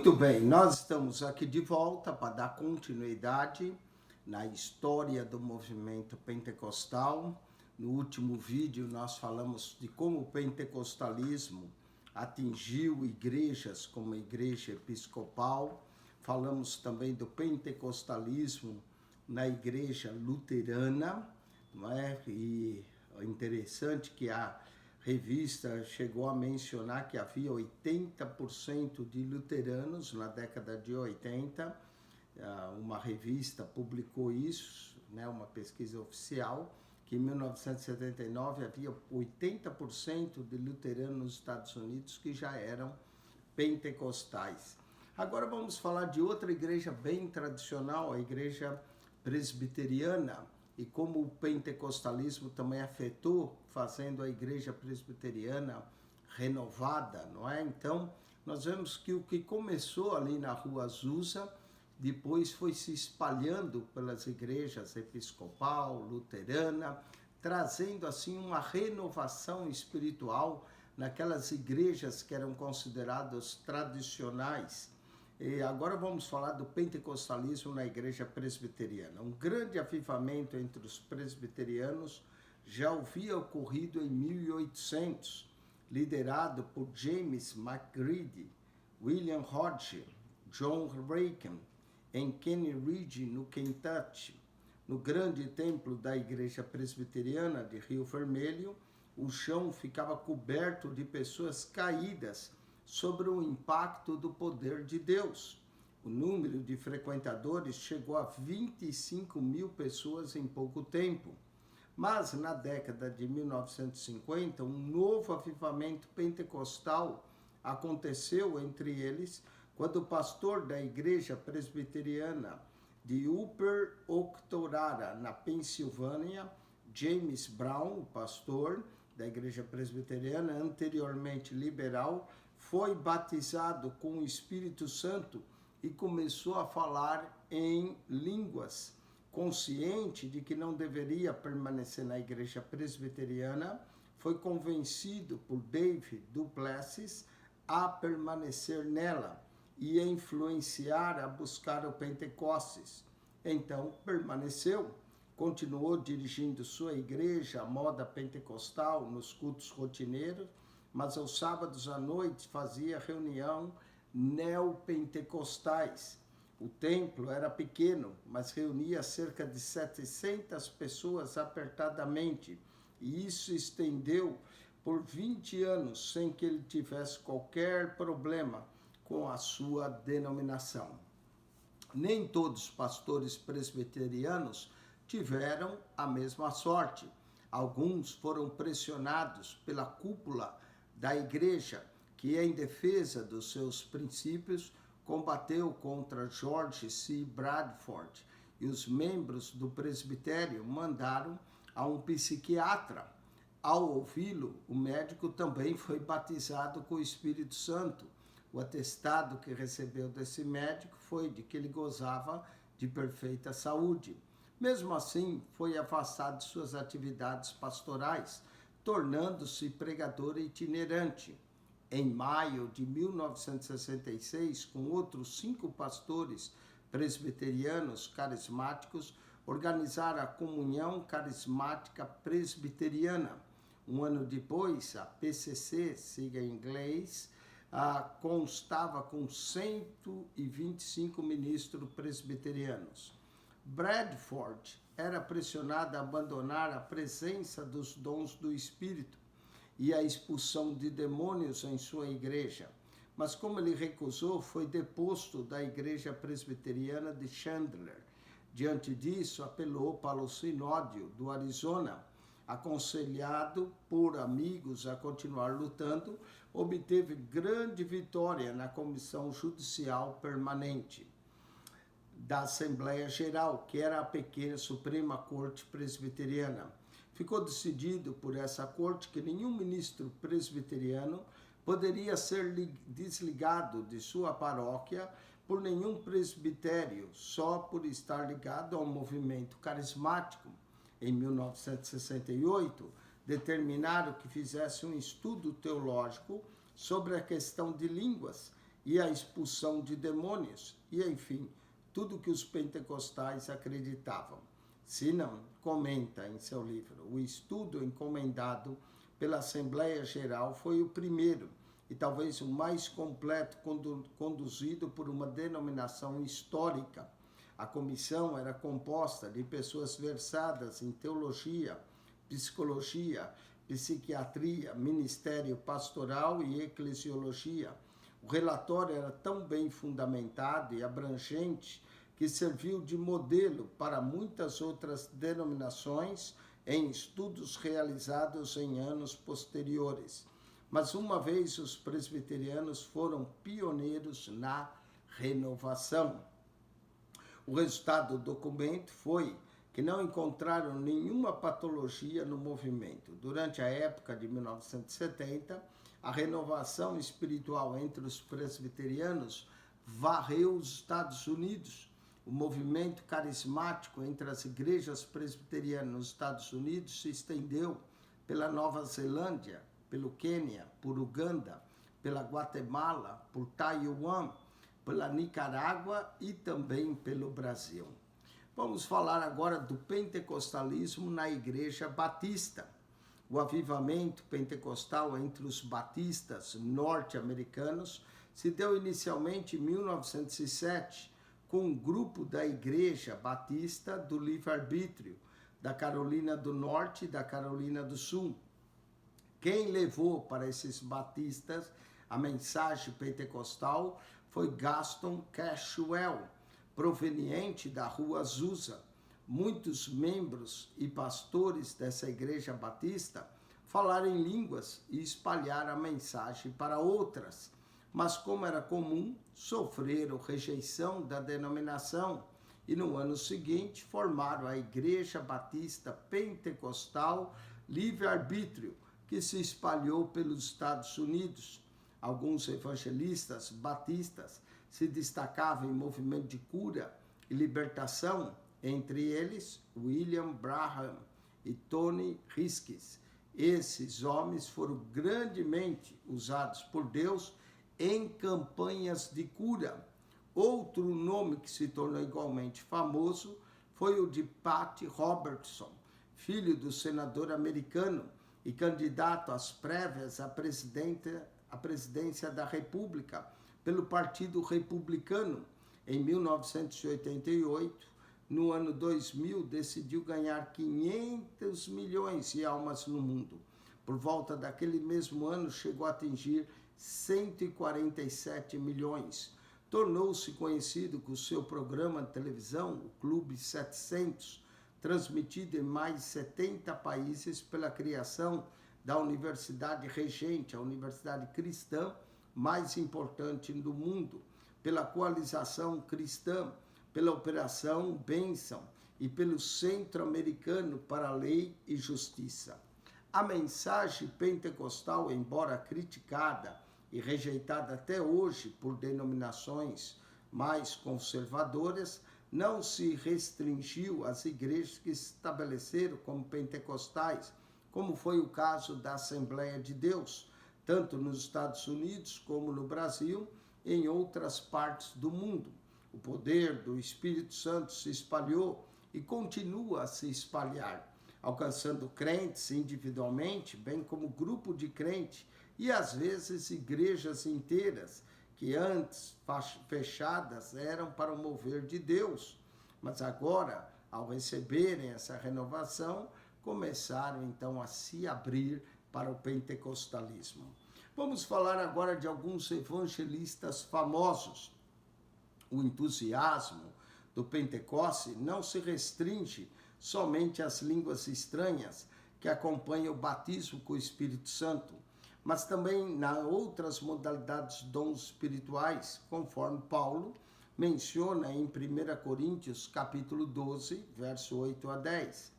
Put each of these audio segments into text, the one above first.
Muito bem, nós estamos aqui de volta para dar continuidade na história do movimento pentecostal. No último vídeo nós falamos de como o pentecostalismo atingiu igrejas como a igreja episcopal. Falamos também do pentecostalismo na igreja luterana, não é? E é interessante que a revista chegou a mencionar que havia 80% de luteranos na década de 80. Uma revista publicou isso, né, uma pesquisa oficial, que em 1979 havia 80% de luteranos nos Estados Unidos que já eram pentecostais. Agora vamos falar de outra igreja bem tradicional, a igreja presbiteriana, e como o pentecostalismo também afetou, fazendo a igreja presbiteriana renovada, não é? Então, nós vemos que o que começou ali na Rua Azusa, depois foi se espalhando pelas igrejas episcopal, luterana, trazendo assim uma renovação espiritual naquelas igrejas que eram consideradas tradicionais. E agora vamos falar do pentecostalismo na igreja presbiteriana. Um grande avivamento entre os presbiterianos já havia ocorrido em 1800, liderado por James McGready, William Hodge, John Reagan, em Kenny Ridge, no Kentucky. No grande templo da igreja presbiteriana de Rio Vermelho, o chão ficava coberto de pessoas caídas sobre o impacto do poder de Deus. O número de frequentadores chegou a 25 mil pessoas em pouco tempo. Mas na década de 1950, um novo avivamento pentecostal aconteceu entre eles, quando o pastor da igreja presbiteriana de Upper Octorara, na Pensilvânia, James Brown, o pastor da igreja presbiteriana, anteriormente liberal, foi batizado com o Espírito Santo e começou a falar em línguas, consciente de que não deveria permanecer na igreja presbiteriana. Foi convencido por David Duplessis a permanecer nela e a influenciar a buscar o Pentecostes. Então permaneceu, continuou dirigindo sua igreja à moda pentecostal nos cultos rotineiros, mas aos sábados à noite fazia reunião neopentecostais. O templo era pequeno, mas reunia cerca de 700 pessoas apertadamente, e isso estendeu por 20 anos sem que ele tivesse qualquer problema com a sua denominação. Nem todos os pastores presbiterianos tiveram a mesma sorte. Alguns foram pressionados pela cúpula da igreja, que em defesa dos seus princípios combateu contra George C. Bradford, e os membros do presbitério mandaram a um psiquiatra. Ao ouvi-lo, o médico também foi batizado com o Espírito Santo. O atestado que recebeu desse médico foi de que ele gozava de perfeita saúde. Mesmo assim, foi afastado de suas atividades pastorais, tornando-se pregador itinerante. Em maio de 1966, com outros 5 pastores presbiterianos carismáticos, organizaram a Comunhão Carismática Presbiteriana. Um ano depois, a PCC, siga em inglês, constava com 125 ministros presbiterianos. Bradford era pressionado a abandonar a presença dos dons do Espírito e a expulsão de demônios em sua igreja. Mas como ele recusou, foi deposto da igreja presbiteriana de Chandler. Diante disso, apelou para o Sinódio do Arizona. Aconselhado por amigos a continuar lutando, obteve grande vitória na Comissão Judicial Permanente da Assembleia Geral, que era a pequena Suprema Corte Presbiteriana. Ficou decidido por essa corte que nenhum ministro presbiteriano poderia ser desligado de sua paróquia por nenhum presbitério, só por estar ligado ao movimento carismático. Em 1968, determinaram que fizesse um estudo teológico sobre a questão de línguas e a expulsão de demônios, e enfim, tudo que os pentecostais acreditavam. Se não, comenta em seu livro, o estudo encomendado pela Assembleia Geral foi o primeiro e talvez o mais completo conduzido por uma denominação histórica. A comissão era composta de pessoas versadas em teologia, psicologia, psiquiatria, ministério pastoral e eclesiologia. O relatório era tão bem fundamentado e abrangente que serviu de modelo para muitas outras denominações em estudos realizados em anos posteriores. Mas uma vez os presbiterianos foram pioneiros na renovação. O resultado do documento foi que não encontraram nenhuma patologia no movimento. Durante a época de 1970, a renovação espiritual entre os presbiterianos varreu os Estados Unidos. O movimento carismático entre as igrejas presbiterianas nos Estados Unidos se estendeu pela Nova Zelândia, pelo Quênia, por Uganda, pela Guatemala, por Taiwan, pela Nicarágua e também pelo Brasil. Vamos falar agora do pentecostalismo na Igreja Batista. O avivamento pentecostal entre os batistas norte-americanos se deu inicialmente em 1907, com um grupo da Igreja Batista do Livre-Arbítrio, da Carolina do Norte e da Carolina do Sul. Quem levou para esses batistas a mensagem pentecostal foi Gaston Cashwell, proveniente da Rua Azusa. Muitos membros e pastores dessa igreja batista falaram em línguas e espalharam a mensagem para outras, mas como era comum, sofreram rejeição da denominação e no ano seguinte formaram a Igreja Batista Pentecostal Livre-Arbítrio, que se espalhou pelos Estados Unidos. Alguns evangelistas batistas se destacavam em movimento de cura e libertação, entre eles William Branham e Tony Riskes. Esses homens foram grandemente usados por Deus em campanhas de cura. Outro nome que se tornou igualmente famoso foi o de Pat Robertson, filho do senador americano e candidato às prévias à presidência da República pelo Partido Republicano. Em 1988, no ano 2000, decidiu ganhar 500 milhões de almas no mundo. Por volta daquele mesmo ano, chegou a atingir 147 milhões. Tornou-se conhecido com o seu programa de televisão, o Clube 700, transmitido em mais de 70 países pela criação da Universidade Regente, a universidade cristã mais importante do mundo, pela Coalização Cristã, pela Operação Bênção e pelo Centro Americano para a Lei e Justiça. A mensagem pentecostal, embora criticada e rejeitada até hoje por denominações mais conservadoras, não se restringiu às igrejas que se estabeleceram como pentecostais, como foi o caso da Assembleia de Deus, tanto nos Estados Unidos como no Brasil e em outras partes do mundo. O poder do Espírito Santo se espalhou e continua a se espalhar, alcançando crentes individualmente, bem como grupo de crentes e às vezes igrejas inteiras, que antes fechadas eram para o mover de Deus, mas agora, ao receberem essa renovação, começaram então a se abrir para o pentecostalismo. Vamos falar agora de alguns evangelistas famosos. O entusiasmo do Pentecoste não se restringe somente às línguas estranhas que acompanham o batismo com o Espírito Santo, mas também nas outras modalidades dons espirituais, conforme Paulo menciona em 1 Coríntios capítulo 12, verso 8 a 10.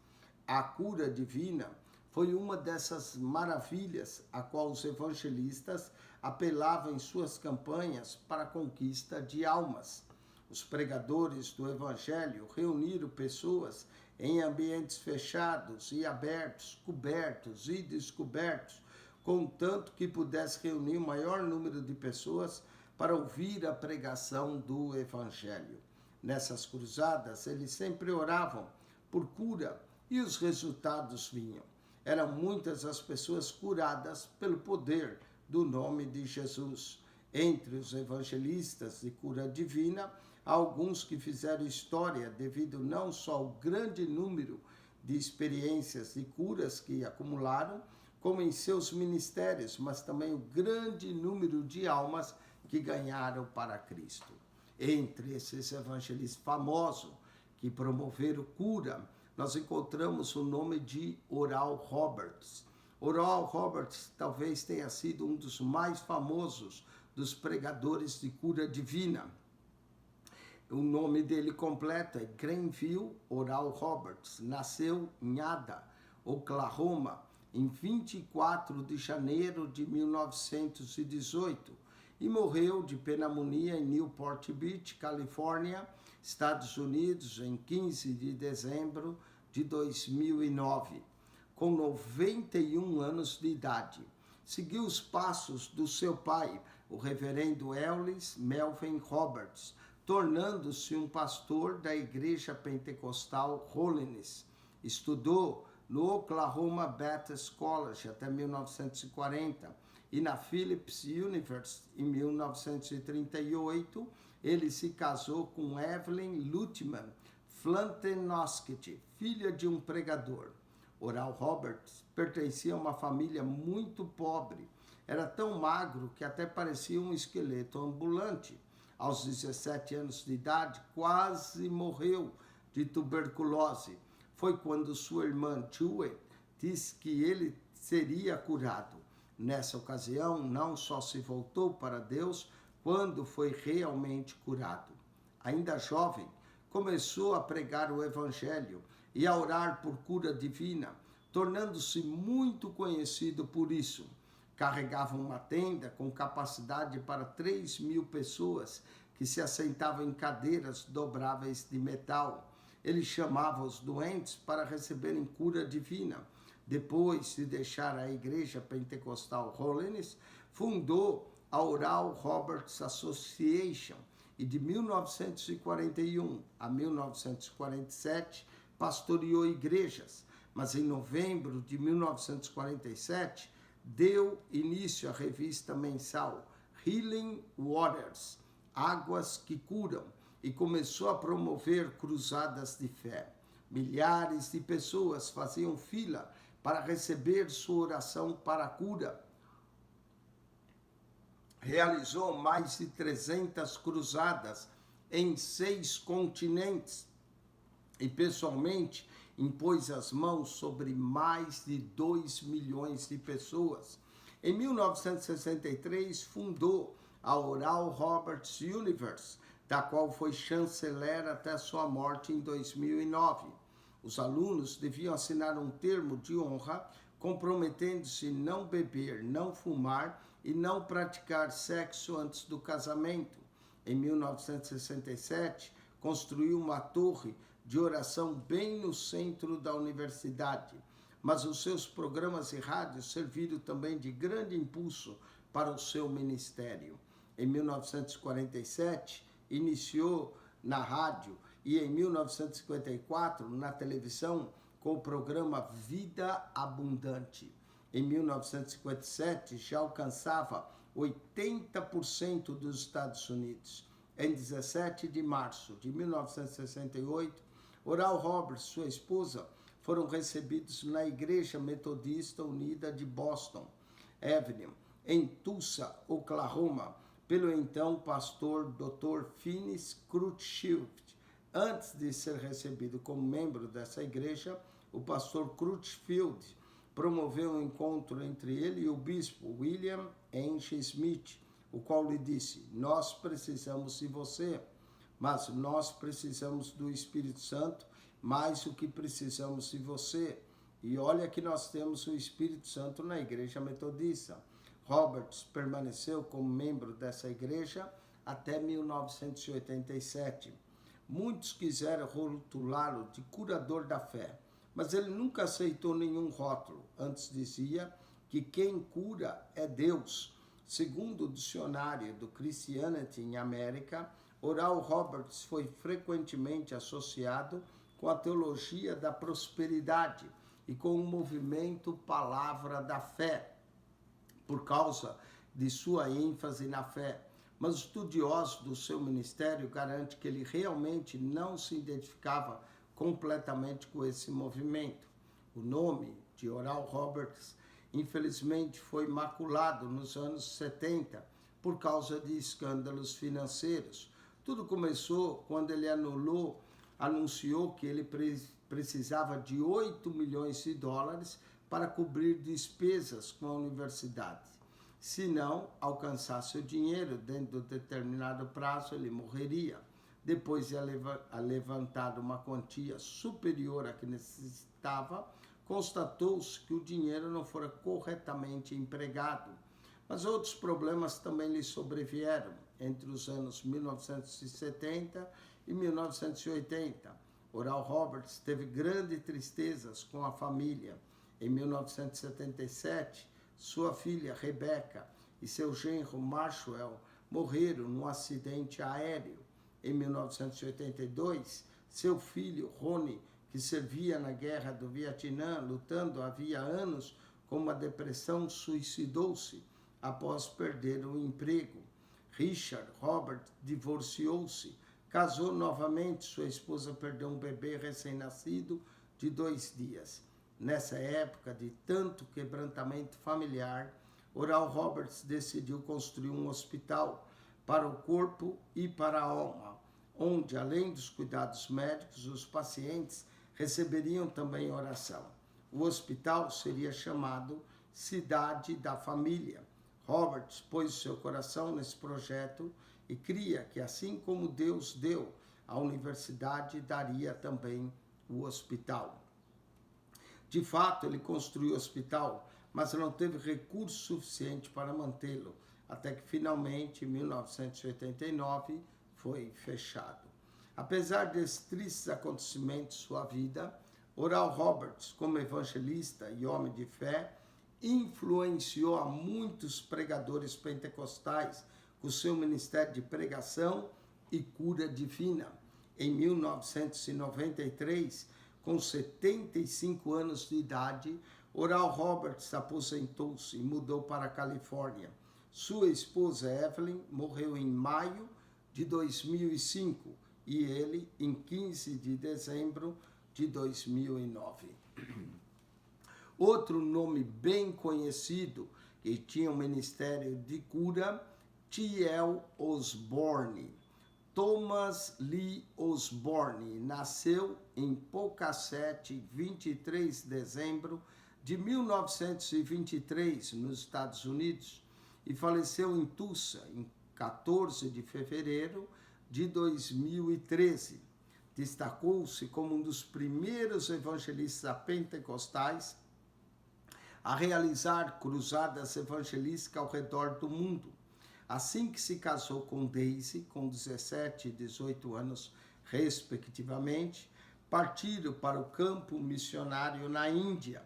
A cura divina foi uma dessas maravilhas a qual os evangelistas apelavam em suas campanhas para a conquista de almas. Os pregadores do evangelho reuniram pessoas em ambientes fechados e abertos, cobertos e descobertos, contanto que pudesse reunir o maior número de pessoas para ouvir a pregação do Evangelho. Nessas cruzadas, eles sempre oravam por cura e os resultados vinham. Eram muitas as pessoas curadas pelo poder do nome de Jesus. Entre os evangelistas de cura divina, há alguns que fizeram história devido não só ao grande número de experiências de curas que acumularam, como em seus ministérios, mas também o grande número de almas que ganharam para Cristo. Entre esses evangelistas famosos que promoveram cura, nós encontramos o nome de Oral Roberts. Oral Roberts talvez tenha sido um dos mais famosos dos pregadores de cura divina. O nome dele completo é Granville Oral Roberts. Nasceu em Ada, Oklahoma, em 24 de janeiro de 1918 e morreu de pneumonia em Newport Beach, Califórnia, Estados Unidos, em 15 de dezembro de 2009, com 91 anos de idade. Seguiu os passos do seu pai, o reverendo Ellis Melvin Roberts, tornando-se um pastor da Igreja Pentecostal Holiness. Estudou no Oklahoma Baptist College até 1940 e na Phillips University em 1938. Ele se casou com Evelyn Lutman Flantenoskit, filha de um pregador. Oral Roberts pertencia a uma família muito pobre. Era tão magro que até parecia um esqueleto ambulante. Aos 17 anos de idade, quase morreu de tuberculose. Foi quando sua irmã Jewett disse que ele seria curado. Nessa ocasião, não só se voltou para Deus, quando foi realmente curado. Ainda jovem, começou a pregar o Evangelho e a orar por cura divina, tornando-se muito conhecido por isso. Carregava uma tenda com capacidade para 3.000 pessoas que se assentavam em cadeiras dobráveis de metal. Ele chamava os doentes para receberem cura divina. Depois de deixar a Igreja Pentecostal Holiness, fundou a Oral Roberts Association e de 1941 a 1947 pastoreou igrejas, mas em novembro de 1947 deu início à revista mensal Healing Waters, Águas que Curam, e começou a promover cruzadas de fé. Milhares de pessoas faziam fila para receber sua oração para a cura. Realizou mais de 300 cruzadas em 6 continentes e pessoalmente impôs as mãos sobre mais de 2 milhões de pessoas. Em 1963, fundou a Oral Roberts University, da qual foi chanceler até sua morte em 2009. Os alunos deviam assinar um termo de honra comprometendo-se não beber, não fumar e não praticar sexo antes do casamento. Em 1967, construiu uma torre de oração bem no centro da universidade, mas os seus programas de rádio serviram também de grande impulso para o seu ministério. Em 1947, iniciou na rádio e em 1954 na televisão com o programa Vida Abundante. Em 1957 já alcançava 80% dos Estados Unidos. Em 17 de março de 1968, Oral Roberts e sua esposa foram recebidos na Igreja Metodista Unida de Boston Avenue, em Tulsa, Oklahoma, pelo então pastor Dr. Finis Crutchfield. Antes de ser recebido como membro dessa igreja, o pastor Crutchfield promoveu um encontro entre ele e o bispo William H. Smith, o qual lhe disse: "Nós precisamos de você, mas nós precisamos do Espírito Santo mais do que precisamos de você. E olha que nós temos o Espírito Santo na Igreja Metodista." Roberts permaneceu como membro dessa igreja até 1987. Muitos quiseram rotulá-lo de curador da fé, mas ele nunca aceitou nenhum rótulo. Antes dizia que quem cura é Deus. Segundo o dicionário do Christianity in America, Oral Roberts foi frequentemente associado com a teologia da prosperidade e com o movimento Palavra da Fé, por causa de sua ênfase na fé. Mas estudiosos do seu ministério garantem que ele realmente não se identificava completamente com esse movimento. O nome de Oral Roberts, infelizmente, foi maculado nos anos 70 por causa de escândalos financeiros. Tudo começou quando ele anunciou que ele precisava de 8 milhões de dólares para cobrir despesas com a universidade. Se não alcançasse o dinheiro dentro de determinado prazo, ele morreria. Depois de levantar uma quantia superior à que necessitava, constatou-se que o dinheiro não fora corretamente empregado. Mas outros problemas também lhe sobrevieram entre os anos 1970 e 1980. Oral Roberts teve grandes tristezas com a família. Em 1977, sua filha Rebecca e seu genro Maxwell morreram num acidente aéreo. Em 1982, seu filho Ronnie, que servia na guerra do Vietnã, lutando havia anos com uma depressão, suicidou-se após perder o emprego. Richard Robert divorciou-se, casou novamente, sua esposa perdeu um bebê recém-nascido de 2 dias. Nessa época de tanto quebrantamento familiar, Oral Roberts decidiu construir um hospital para o corpo e para a alma, onde, além dos cuidados médicos, os pacientes receberiam também oração. O hospital seria chamado Cidade da Família. Roberts pôs seu coração nesse projeto e cria que, assim como Deus deu, a universidade daria também o hospital. De fato, ele construiu o hospital, mas não teve recurso suficiente para mantê-lo, até que finalmente, em 1989, foi fechado. Apesar desses tristes acontecimentos em sua vida, Oral Roberts, como evangelista e homem de fé, influenciou a muitos pregadores pentecostais com seu ministério de pregação e cura divina. Em 1993, com 75 anos de idade, Oral Roberts aposentou-se e mudou para a Califórnia. Sua esposa Evelyn morreu em maio de 2005 e ele em 15 de dezembro de 2009. Outro nome bem conhecido que tinha um ministério de cura, T.L. Osborne. Thomas Lee Osborne nasceu em Poughkeepsie, 23 de dezembro de 1923, nos Estados Unidos, e faleceu em Tulsa, em 14 de fevereiro de 2013. Destacou-se como um dos primeiros evangelistas pentecostais a realizar cruzadas evangelísticas ao redor do mundo. Assim que se casou com Daisy, com 17 e 18 anos, respectivamente, partiram para o campo missionário na Índia.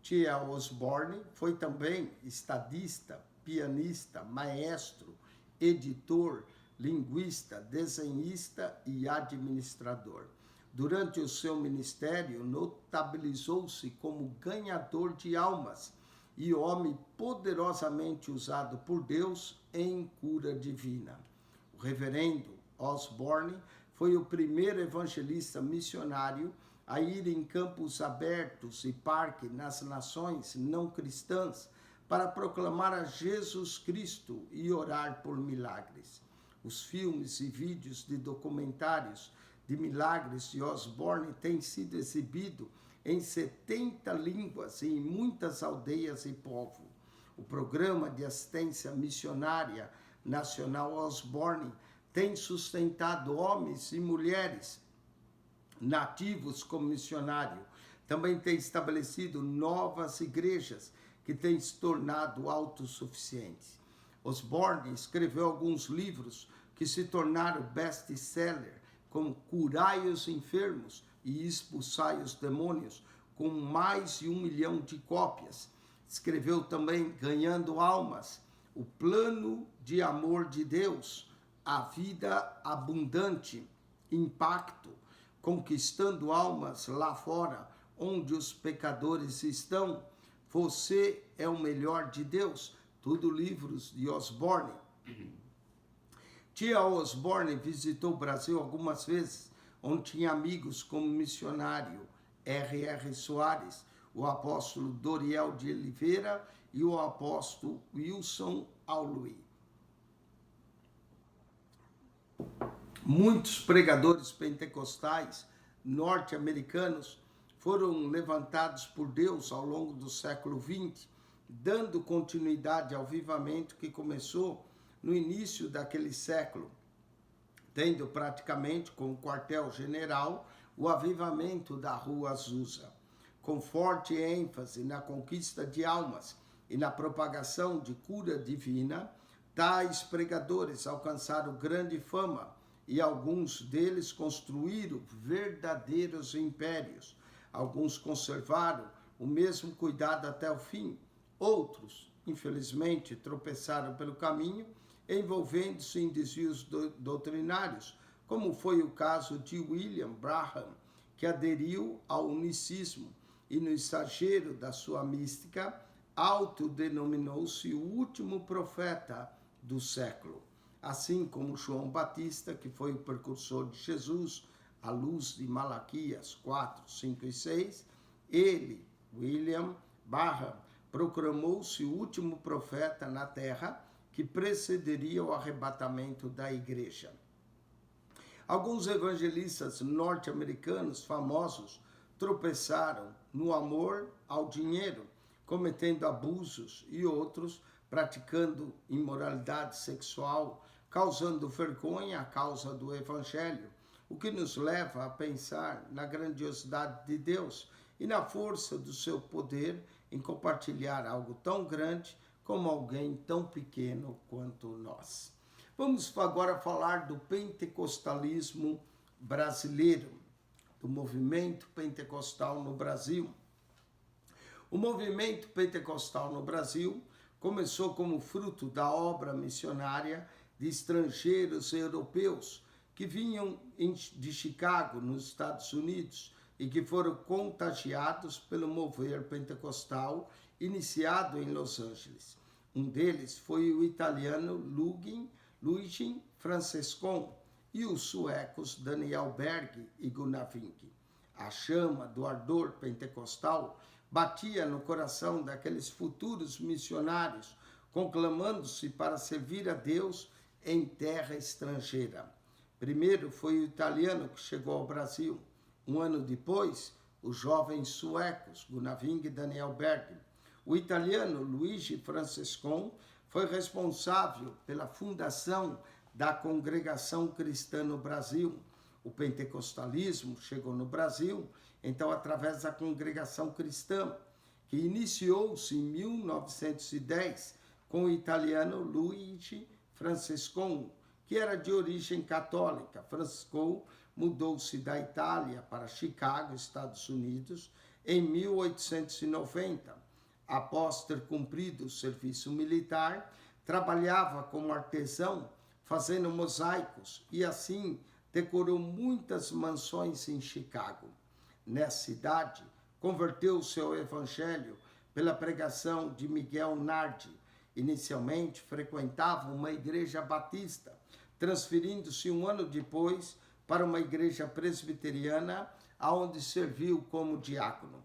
T.L. Osborne foi também estadista, pianista, maestro, editor, linguista, desenhista e administrador. Durante o seu ministério, notabilizou-se como ganhador de almas e homem poderosamente usado por Deus em cura divina. O reverendo Osborne foi o primeiro evangelista missionário a ir em campos abertos e parques nas nações não cristãs para proclamar a Jesus Cristo e orar por milagres. Os filmes e vídeos de documentários de milagres de Osborne têm sido exibidos em 70 línguas e em muitas aldeias e povos. O programa de assistência missionária nacional Osborne tem sustentado homens e mulheres nativos como missionário. Também tem estabelecido novas igrejas que têm se tornado autossuficientes. Osborne escreveu alguns livros que se tornaram best-seller, como Curai os Enfermos e Expulsai os Demônios, com mais de 1 milhão de cópias. Escreveu também Ganhando Almas, o plano de amor de Deus, a vida abundante, impacto, conquistando almas lá fora, onde os pecadores estão. Você é o melhor de Deus. Tudo livros de Osborne. Tia Osborne visitou o Brasil algumas vezes, onde tinha amigos como o missionário R.R. Soares, o apóstolo Doriel de Oliveira e o apóstolo Wilson Aului. Muitos pregadores pentecostais norte-americanos foram levantados por Deus ao longo do século XX, dando continuidade ao avivamento que começou no início daquele século, tendo praticamente como quartel-general o avivamento da Rua Azusa. Com forte ênfase na conquista de almas e na propagação de cura divina, tais pregadores alcançaram grande fama e alguns deles construíram verdadeiros impérios. Alguns conservaram o mesmo cuidado até o fim. Outros, infelizmente, tropeçaram pelo caminho, envolvendo-se em desvios doutrinários, como foi o caso de William Branham, que aderiu ao unicismo e, no exagero da sua mística, autodenominou-se o último profeta do século. Assim como João Batista, que foi o precursor de Jesus, à luz de Malaquias 4, 5 e 6, ele, William Branham, proclamou-se o último profeta na terra que precederia o arrebatamento da igreja. Alguns evangelistas norte-americanos famosos tropeçaram no amor ao dinheiro, cometendo abusos, e outros praticando imoralidade sexual, causando vergonha à causa do evangelho, o que nos leva a pensar na grandiosidade de Deus e na força do seu poder em compartilhar algo tão grande como alguém tão pequeno quanto nós. Vamos agora falar do pentecostalismo brasileiro, do movimento pentecostal no Brasil. O movimento pentecostal no Brasil começou como fruto da obra missionária de estrangeiros europeus que vinham de Chicago, nos Estados Unidos, e que foram contagiados pelo mover pentecostal iniciado em Los Angeles. Um deles foi o italiano Luigi Francescon e os suecos Daniel Berg e Gunnar Vink. A chama do ardor pentecostal batia no coração daqueles futuros missionários, conclamando-se para servir a Deus em terra estrangeira. Primeiro foi o italiano que chegou ao Brasil. Um ano depois, os jovens suecos, Gunnar Vink e Daniel Berg. O italiano Luigi Francescon foi responsável pela fundação da Congregação Cristã no Brasil. O pentecostalismo chegou no Brasil, então, através da Congregação Cristã, que iniciou-se em 1910 com o italiano Luigi Francescon, que era de origem católica. Francescon mudou-se da Itália para Chicago, Estados Unidos, em 1890. Após ter cumprido o serviço militar, trabalhava como artesão, fazendo mosaicos, e assim decorou muitas mansões em Chicago. Nessa cidade, converteu-se ao evangelho pela pregação de Miguel Nardi. Inicialmente, frequentava uma igreja batista, transferindo-se um ano depois para uma igreja presbiteriana, onde serviu como diácono.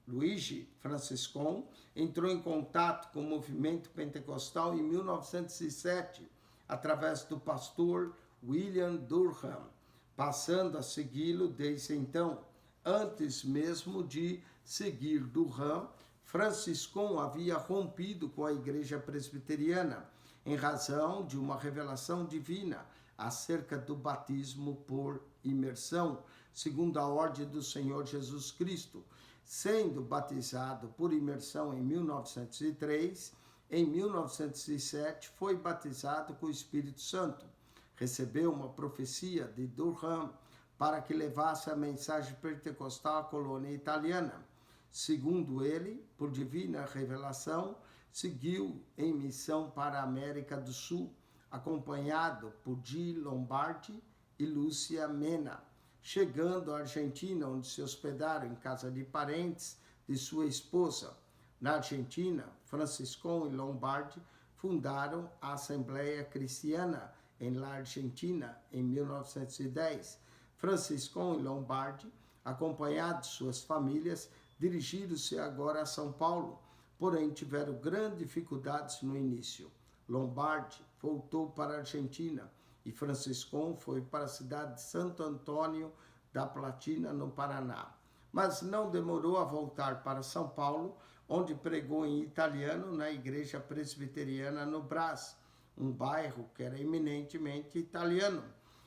Luigi Francescon entrou em contato com o movimento pentecostal em 1907, através do pastor William Durham, passando a segui-lo desde então. Antes mesmo de seguir Durham, Francescon havia rompido com a igreja presbiteriana, em razão de uma revelação divina acerca do batismo por imersão, segundo a ordem do Senhor Jesus Cristo. Sendo batizado por imersão em 1903, em 1907 foi batizado com o Espírito Santo. Recebeu uma profecia de Durham para que levasse a mensagem pentecostal à colônia italiana. Segundo ele, por divina revelação, seguiu em missão para a América do Sul, acompanhado por Di Lombardi e Lúcia Mena, chegando à Argentina, onde se hospedaram em casa de parentes de sua esposa. Na Argentina, Franciscon e Lombardi fundaram a Assembleia Cristiana em La Argentina em 1910. Franciscon e Lombardi, acompanhados de suas famílias, dirigiram-se agora a São Paulo, porém tiveram grandes dificuldades no início. Lombardi voltou para a Argentina e Franciscon foi para a cidade de Santo Antônio da Platina, no Paraná. Mas não demorou a voltar para São Paulo, onde pregou em italiano na Igreja Presbiteriana no Brás, um bairro que era eminentemente italiano,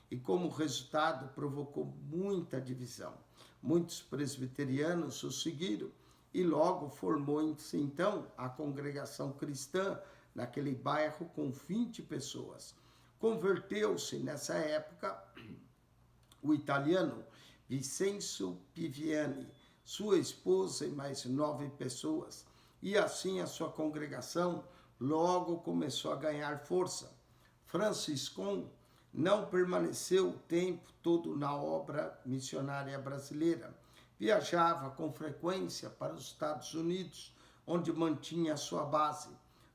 e como resultado provocou muita divisão. Muitos presbiterianos o seguiram e logo formou-se então a congregação cristã naquele bairro com 20 pessoas. Converteu-se nessa época o italiano Vincenzo Piviani, sua esposa e mais 9 pessoas, e assim a sua congregação logo começou a ganhar força. Franciscon não permaneceu o tempo todo na obra missionária brasileira. Viajava com frequência para os Estados Unidos, onde mantinha a sua base.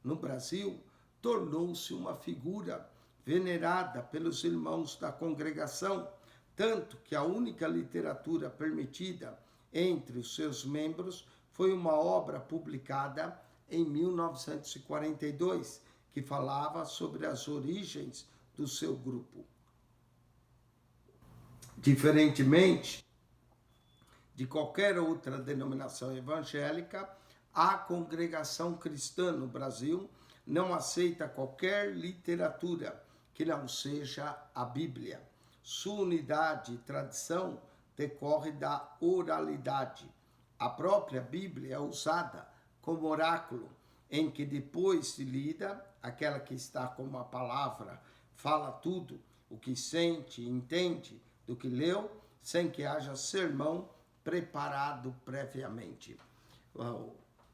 No Brasil, tornou-se uma figura venerada pelos irmãos da congregação, tanto que a única literatura permitida entre os seus membros foi uma obra publicada em 1942, que falava sobre as origens do seu grupo. Diferentemente de qualquer outra denominação evangélica, a congregação cristã no Brasil não aceita qualquer literatura que não seja a Bíblia. Sua unidade e tradição decorre da oralidade. A própria Bíblia é usada como oráculo, em que depois de lida, aquela que está como a palavra fala tudo o que sente e entende do que leu, sem que haja sermão preparado previamente.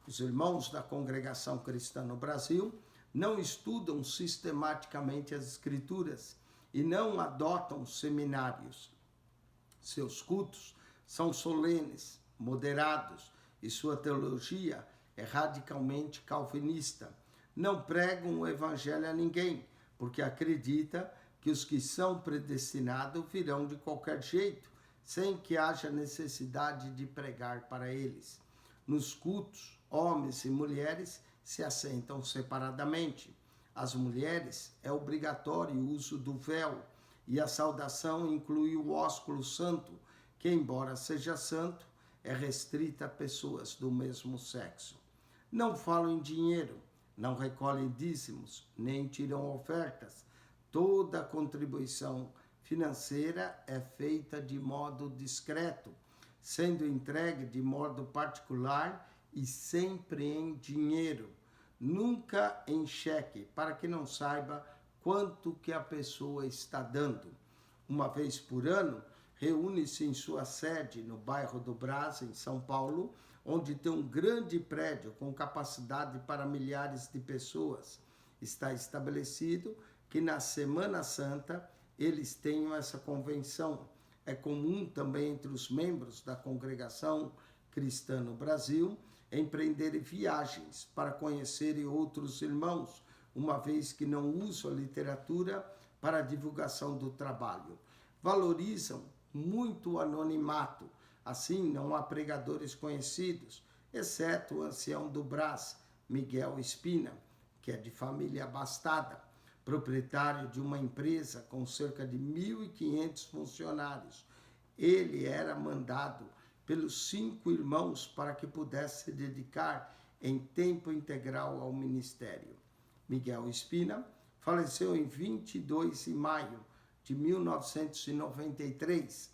Os irmãos da congregação cristã no Brasil não estudam sistematicamente as Escrituras e não adotam seminários. Seus cultos são solenes, moderados, e sua teologia é radicalmente calvinista. Não pregam o evangelho a ninguém, porque acredita que os que são predestinados virão de qualquer jeito, sem que haja necessidade de pregar para eles. Nos cultos, homens e mulheres se assentam separadamente. As mulheres é obrigatório o uso do véu, e a saudação inclui o ósculo santo, que, embora seja santo, é restrita a pessoas do mesmo sexo. Não falam em dinheiro, não recolhem dízimos, nem tiram ofertas. Toda contribuição financeira é feita de modo discreto, sendo entregue de modo particular e sempre em dinheiro, nunca em cheque, para que não saiba quanto que a pessoa está dando. Uma vez por ano, reúne-se em sua sede no bairro do Brás, em São Paulo, onde tem um grande prédio com capacidade para milhares de pessoas. Está estabelecido que na Semana Santa eles tenham essa convenção. É comum também entre os membros da congregação cristã no Brasil empreenderem viagens para conhecerem outros irmãos, uma vez que não usam a literatura para a divulgação do trabalho. Valorizam muito o anonimato, assim não há pregadores conhecidos, exceto o ancião do Brás, Miguel Espina, que é de família abastada, proprietário de uma empresa com cerca de 1.500 funcionários. Ele era mandado pelos 5 irmãos para que pudesse se dedicar em tempo integral ao ministério. Miguel Espina faleceu em 22 de maio de 1993.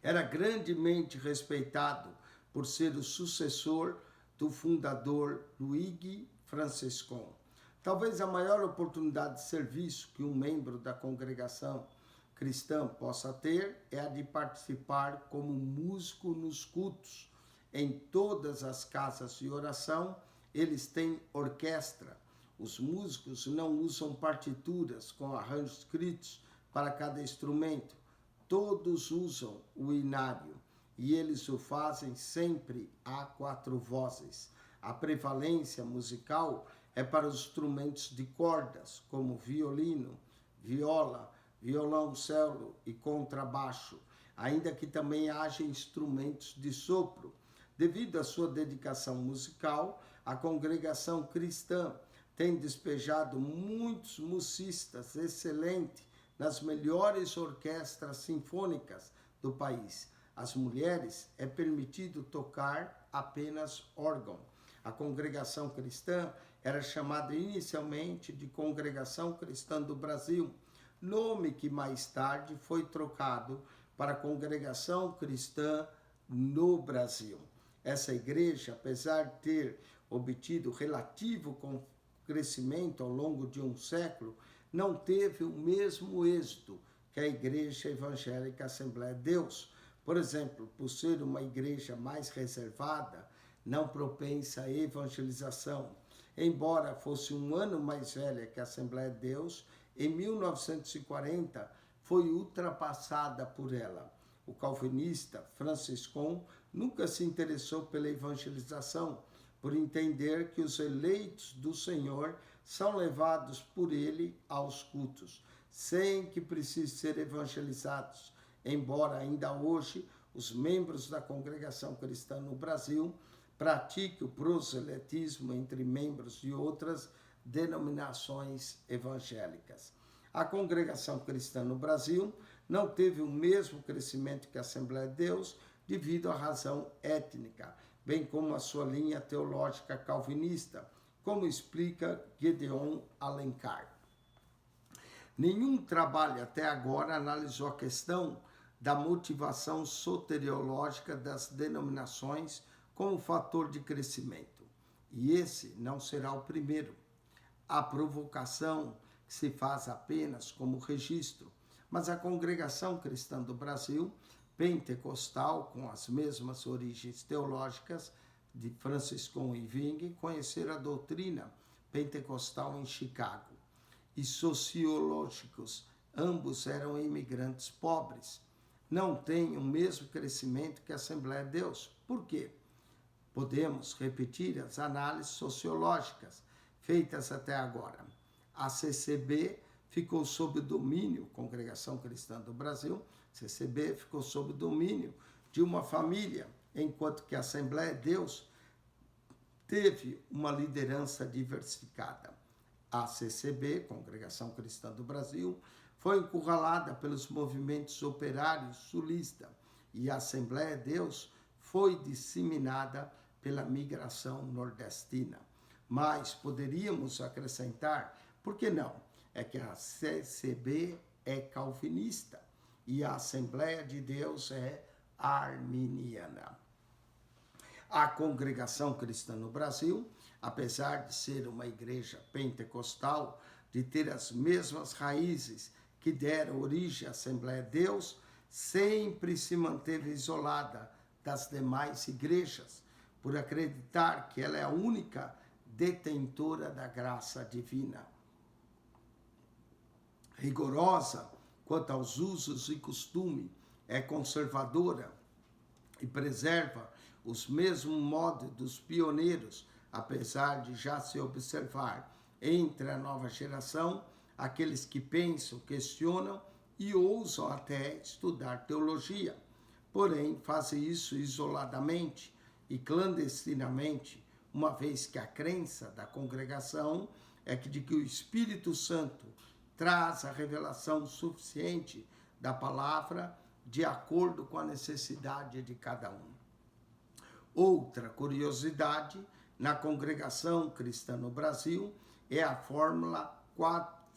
Era grandemente respeitado por ser o sucessor do fundador Luigi Franciscon. Talvez a maior oportunidade de serviço que um membro da congregação cristã possa ter é a de participar como músico nos cultos, em todas as casas de oração eles têm orquestra. Os músicos não usam partituras com arranjos escritos para cada instrumento. Todos usam o inário e eles o fazem sempre a 4 vozes. A prevalência musical é para os instrumentos de cordas, como violino, viola, violoncelo e contrabaixo, ainda que também haja instrumentos de sopro. Devido à sua dedicação musical, a congregação cristã tem despejado muitos musicistas excelentes nas melhores orquestras sinfônicas do país. Às mulheres é permitido tocar apenas órgão. A congregação cristã era chamada inicialmente de Congregação Cristã do Brasil, nome que mais tarde foi trocado para Congregação Cristã no Brasil. Essa igreja, apesar de ter obtido relativo crescimento ao longo de um século, não teve o mesmo êxito que a Igreja Evangélica Assembleia de Deus. Por exemplo, por ser uma igreja mais reservada, não propensa à evangelização. Embora fosse um ano mais velha que a Assembleia de Deus, em 1940 foi ultrapassada por ela. O calvinista Franciscon nunca se interessou pela evangelização, por entender que os eleitos do Senhor são levados por ele aos cultos, sem que precisem ser evangelizados. Embora ainda hoje os membros da congregação cristã no Brasil pratiquem o proselitismo entre membros de outras denominações evangélicas. A congregação cristã no Brasil não teve o mesmo crescimento que a Assembleia de Deus devido à razão étnica, bem como a sua linha teológica calvinista, como explica Gedeon Alencar. Nenhum trabalho até agora analisou a questão da motivação soteriológica das denominações como fator de crescimento. E esse não será o primeiro. A provocação que se faz apenas como registro, mas a congregação cristã do Brasil, pentecostal, com as mesmas origens teológicas de Franciscon e Zwingli, conheceram a doutrina pentecostal em Chicago. E sociológicos, ambos eram imigrantes pobres. Não têm o mesmo crescimento que a Assembleia de Deus. Por quê? Podemos repetir as análises sociológicas feitas até agora. A CCB ficou sob o domínio, Congregação Cristã do Brasil, CCB ficou sob o domínio de uma família, enquanto que a Assembleia de Deus teve uma liderança diversificada. A CCB, Congregação Cristã do Brasil, foi encurralada pelos movimentos operários sulistas e a Assembleia de Deus foi disseminada pela migração nordestina. Mas poderíamos acrescentar, por que não? É que a CCB é calvinista e a Assembleia de Deus é arminiana. A Congregação Cristã no Brasil, apesar de ser uma igreja pentecostal, de ter as mesmas raízes que deram origem à Assembleia de Deus, sempre se manteve isolada das demais igrejas, por acreditar que ela é a única detentora da graça divina. Rigorosa quanto aos usos e costumes, é conservadora e preserva os mesmos modos dos pioneiros, apesar de já se observar entre a nova geração aqueles que pensam, questionam e ousam até estudar teologia. Porém, fazem isso isoladamente e clandestinamente, uma vez que a crença da congregação é de que o Espírito Santo traz a revelação suficiente da palavra de acordo com a necessidade de cada um. Outra curiosidade na congregação cristã no Brasil é a fórmula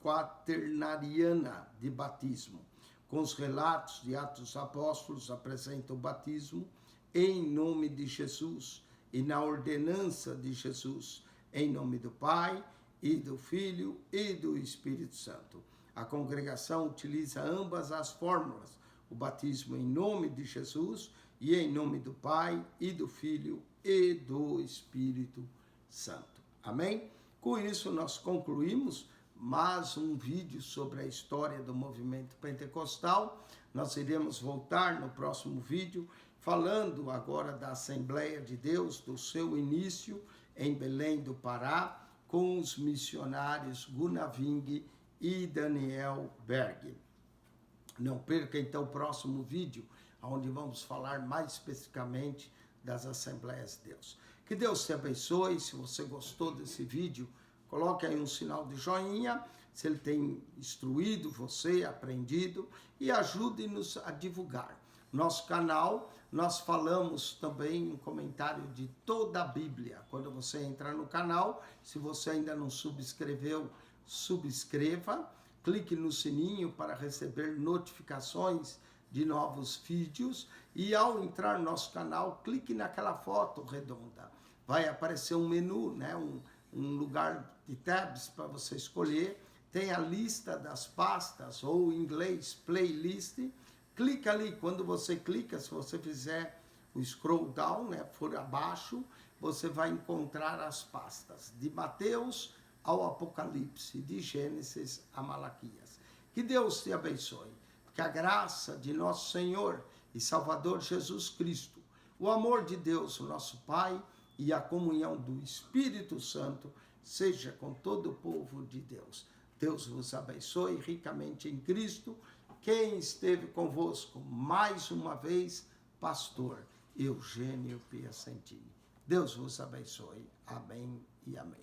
quaternariana de batismo. Com os relatos de Atos dos Apóstolos, apresenta o batismo em nome de Jesus e na ordenança de Jesus, em nome do Pai e do Filho e do Espírito Santo. A congregação utiliza ambas as fórmulas, o batismo em nome de Jesus e em nome do Pai e do Filho e do Espírito Santo. Amém? Com isso, nós concluímos mais um vídeo sobre a história do movimento pentecostal. Nós iremos voltar no próximo vídeo, falando agora da Assembleia de Deus, do seu início em Belém do Pará, com os missionários Gunaving e Daniel Berg. Não perca então o próximo vídeo, onde vamos falar mais especificamente das Assembleias de Deus. Que Deus te abençoe. Se você gostou desse vídeo, coloque aí um sinal de joinha, se ele tem instruído você, aprendido, e ajude-nos a divulgar. Nosso canal, nós falamos também um comentário de toda a Bíblia. Quando você entrar no canal, se você ainda não subscreveu, subscreva, clique no sininho para receber notificações de novos vídeos, e ao entrar no nosso canal, clique naquela foto redonda. Vai aparecer um menu, né? um lugar de tabs para você escolher, tem a lista das pastas, ou em inglês, playlist. Clica ali, quando você clica, se você fizer o scroll down, né, for abaixo, você vai encontrar as pastas, de Mateus ao Apocalipse, de Gênesis a Malaquias. Que Deus te abençoe, que a graça de nosso Senhor e Salvador Jesus Cristo, o amor de Deus, o nosso Pai, e a comunhão do Espírito Santo seja com todo o povo de Deus. Deus vos abençoe ricamente em Cristo. Quem esteve convosco mais uma vez, pastor Eugênio Piacentini. Deus vos abençoe. Amém e amém.